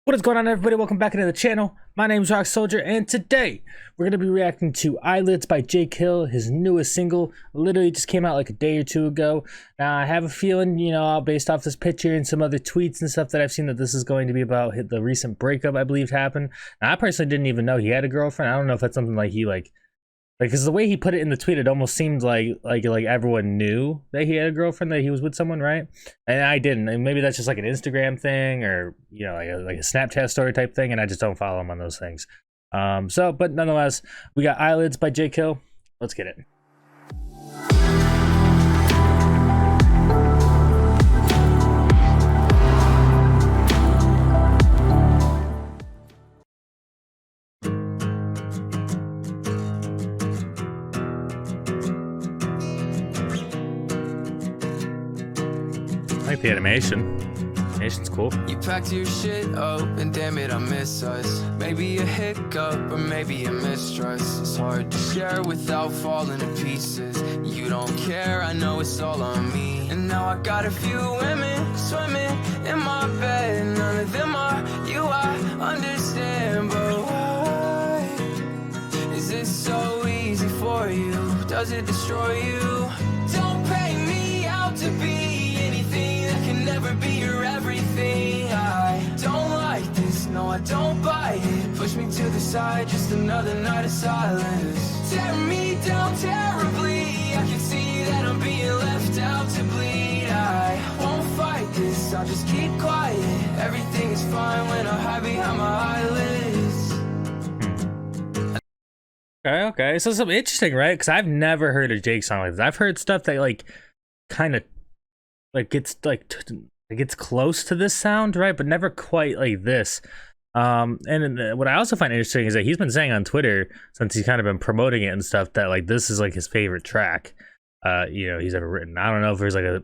What is going on, everybody? Welcome back into the channel. My name is Rock Soldier, and today we're going to be reacting to Eyelids by Jake Hill. His newest single literally just came out like a day or two ago. Now, I have a feeling, based off this picture and some other tweets and stuff that I've seen, that this is going to be about the recent breakup I believe happened. Now, I personally didn't even know he had a girlfriend. I don't know if that's something like he because the way he put it in the tweet, it almost seemed like everyone knew that he had a girlfriend, that he was with someone, right? And I didn't. And maybe that's just like an Instagram thing, or like a Snapchat story type thing, and I just don't follow him on those things. But nonetheless, we got Eyelids by Jake Hill. Let's get it. I like the animation. Animation's cool. You packed your shit up, and damn it, I miss us. Maybe a hiccup, or maybe a mistrust. It's hard to share without falling to pieces. You don't care, I know it's all on me. And now I got a few women swimming in my bed. None of them are you, I understand. But why is it so easy for you? Does it destroy you? Don't pay me out to be anything that can never be your everything. I don't like this, no, I don't buy it. Push me to the side, just another night of silence. Tear me down terribly, I can see that I'm being left out to bleed. I won't fight this, I'll just keep quiet. Everything is fine when I hide behind my eyelids. Okay. So some interesting, right? Because I've never heard a Jake song like this. I've heard stuff that kind of gets close to this sound, right? But never quite like this. And what I also find interesting is that he's been saying on Twitter, since he's kind of been promoting it and stuff, that this is his favorite track he's ever written. I don't know if there's a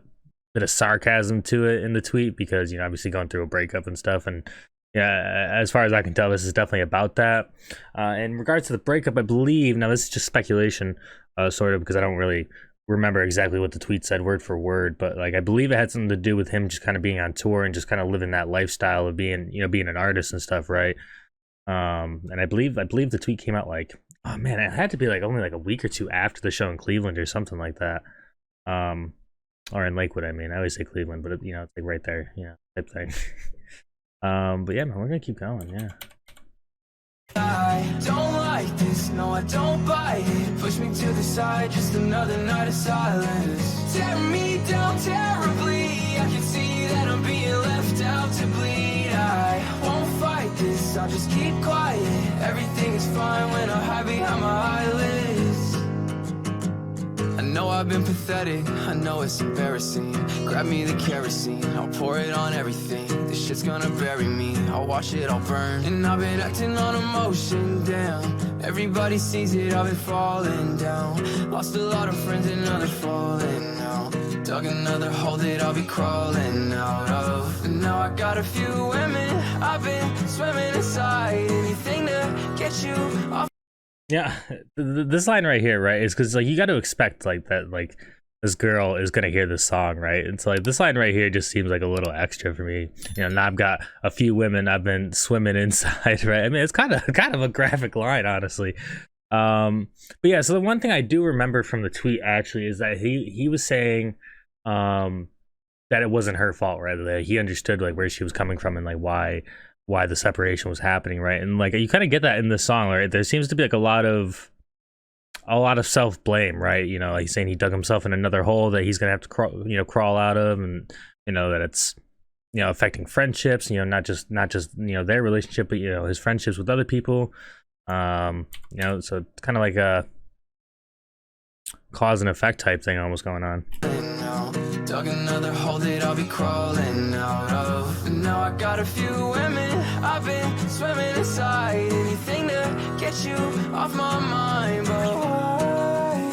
bit of sarcasm to it in the tweet, because obviously going through a breakup and stuff, and yeah, as far as I can tell, this is definitely about that. In regards to the breakup, I believe, now this is just speculation, sort of, because I don't really remember exactly what the tweet said word for word, but I believe it had something to do with him just kind of being on tour and just kind of living that lifestyle of being an artist and stuff, right? And I believe the tweet came out oh man, it had to be only a week or two after the show in Cleveland or something like that. Or in Lakewood, I mean. I always say Cleveland, but it's right there, type thing. But yeah, man, we're gonna keep going. Yeah. I don't like this, no, I don't buy it. Push me to the side, just another night of silence. Tear me down terribly, I can see that I'm being left out to bleed. I won't fight this, I'll just keep quiet. Everything is fine when I hide behind my eyelids. I know I've been pathetic, I know it's embarrassing. Grab me the kerosene, I'll pour it on everything. This shit's gonna bury me, I'll watch it all burn. And I've been acting on emotion, damn. Everybody sees it, I've been falling down. Lost a lot of friends and now they're falling now. Dug another hole that I'll be crawling out of. And now I got a few women, I've been swimming inside. Anything to get you off. Yeah, this line right here, right, is because you got to expect that this girl is gonna hear this song, right? And so this line right here just seems like a little extra for me. Now I've got a few women I've been swimming inside, right? I mean, it's kind of a graphic line, honestly. But yeah, so the one thing I do remember from the tweet actually is that he was saying that it wasn't her fault, right? That he understood where she was coming from and why the separation was happening, right? And you kind of get that in this song, right? There seems to be a lot of self-blame, right? He's saying he dug himself in another hole that he's gonna have to crawl out of, and that it's affecting friendships, not just their relationship, but his friendships with other people. So it's kind of like a cause and effect type thing almost going on. Dug another hole that I'll be crawling out of. And now I got a few women, I've been swimming inside. Anything to get you off my mind. But why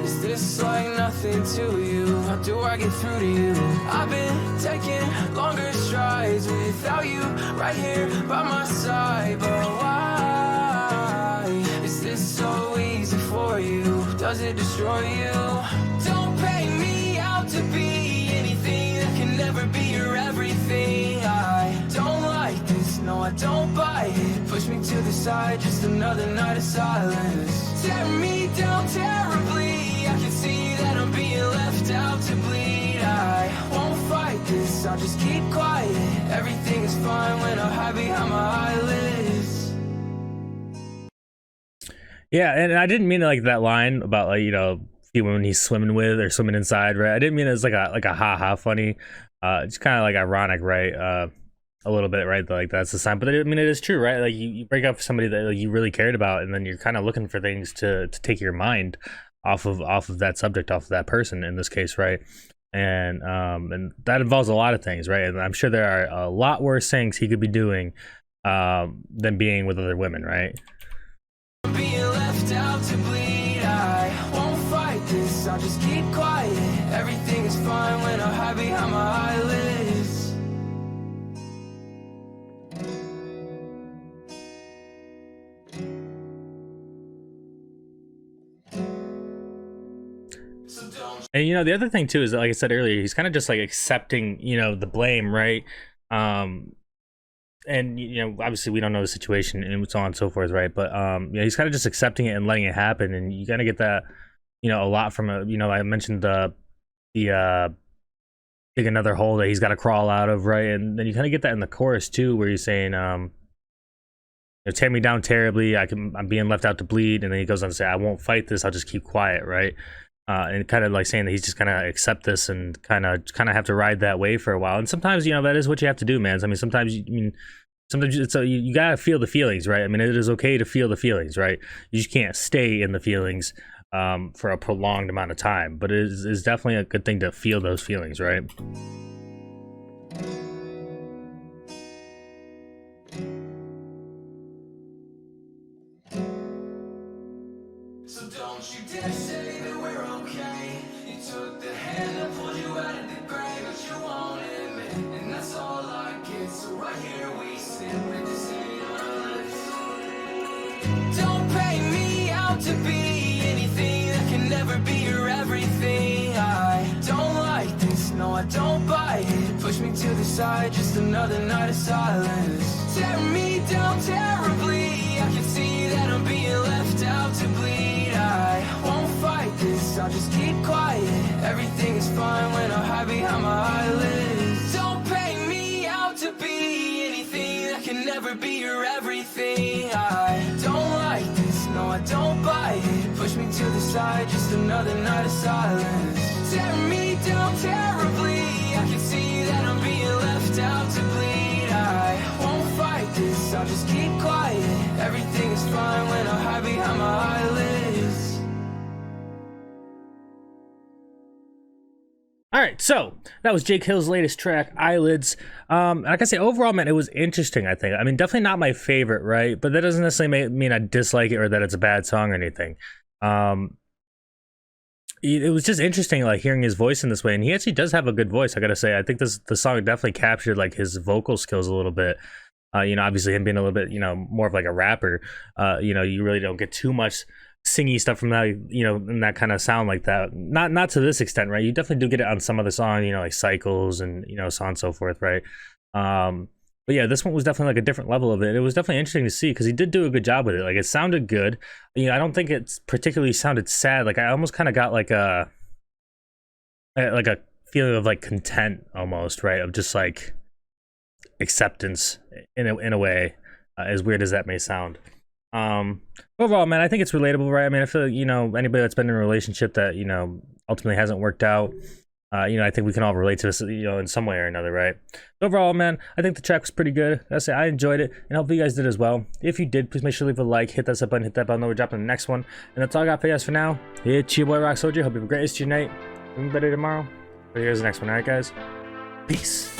is this nothing to you? How do I get through to you? I've been taking longer strides without you right here by my side. But why is this so easy for you? Does it destroy you? Don't pay me out to be anything that can never be your everything. I don't like this, I don't buy it. Push me to the side, just another night of silence. Tear me down terribly, I can see that I'm being left out to bleed. I won't fight this, I'll just keep quiet. Everything is fine when I hide behind my eyelids. Yeah, and I didn't mean like that line about like, you know, few women he's swimming with or swimming inside, right? I didn't mean it as like a ha funny. It's kind of like ironic, right? A little bit, right? Like that's the sign, but I mean it is true, right? Like you break up with somebody that like, you really cared about, and then you're kind of looking for things to take your mind off of that subject, off of that person in this case, right? And that involves a lot of things, right? And I'm sure there are a lot worse things he could be doing than being with other women, right? Being left out to bleed, I won't fight this, I'll just keep quiet. Everything is fine when I hide behind my eyelids. And you know, the other thing too is that, like I said earlier, he's kind of just like accepting, you know, the blame, right? And you know, obviously we don't know the situation and so on and so forth, right? But you know, he's kind of just accepting it and letting it happen, and you kind of get that, you know, a lot from a, you know, I mentioned the dig another hole that he's got to crawl out of, right? And then you kind of get that in the chorus too, where he's saying, you know, tear me down terribly, I'm being left out to bleed, and then he goes on to say, I won't fight this, I'll just keep quiet, right? And kind of like saying that he's just gonna accept this and kind of have to ride that wave for a while. And sometimes, you know, that is what you have to do, man. I mean, sometimes it's you gotta feel the feelings, right? I mean, it is okay to feel the feelings, right? You just can't stay in the feelings for a prolonged amount of time. But it is definitely a good thing to feel those feelings, right? So don't you dare say that we're okay. You took the hand that pulled you out of the grave, but you won't admit, and that's all I get. So right here we sit with the same on our lips. Don't pay me out to be anything that can never be your everything. I don't like this, no I don't buy it. Push me to the side, just another night of silence. Tear me down terribly, I can see that I'm being left out to bleed. I won't fight this, I'll just keep quiet. Everything is fine when I hide behind my eyelids. Don't pay me out to be anything that can never be your everything. I don't like this, no I don't buy it. Push me to the side, just another night of silence. Tear me down terribly, I can see that I'm being left out to bleed. I won't fight this, I'll just keep quiet. Everything is fine when I hide behind my eyelids. All right, so that was Jake Hill's latest track, Eyelids. Like I say, overall, man, it was interesting, I think. I mean, definitely not my favorite, right? But that doesn't necessarily mean I dislike it or that it's a bad song or anything. It was just interesting, like, hearing his voice in this way. And he actually does have a good voice, I gotta say. I think the song definitely captured, like, his vocal skills a little bit. You know, obviously him being a little bit, you know, more of like a rapper, you know, you really don't get too much singy stuff from that, you know, and that kind of sound like that. Not to this extent, right? You definitely do get it on some other song, you know, like Cycles and, you know, so on and so forth, right? But yeah, this one was definitely like a different level of it. It was definitely interesting to see because he did do a good job with it. Like, it sounded good. You know, I don't think it's particularly sounded sad. Like, I almost kind of got like a feeling of like content almost, right? Of just like acceptance in a way, as weird as that may sound. Overall, man, I think it's relatable, right? I mean, I feel like, you know, anybody that's been in a relationship that, you know, ultimately hasn't worked out, you know, I think we can all relate to this, you know, in some way or another, right? Overall, man, I think the track was pretty good. I say I enjoyed it, and hopefully you guys did as well. If you did, please make sure to leave a like, hit that sub button, hit that bell, we're dropping the next one. And that's all I got for you guys for now. It's your boy Rock Soldier. Hope you have a great rest of your night. Even better tomorrow. But here's the next one, alright, guys? Peace.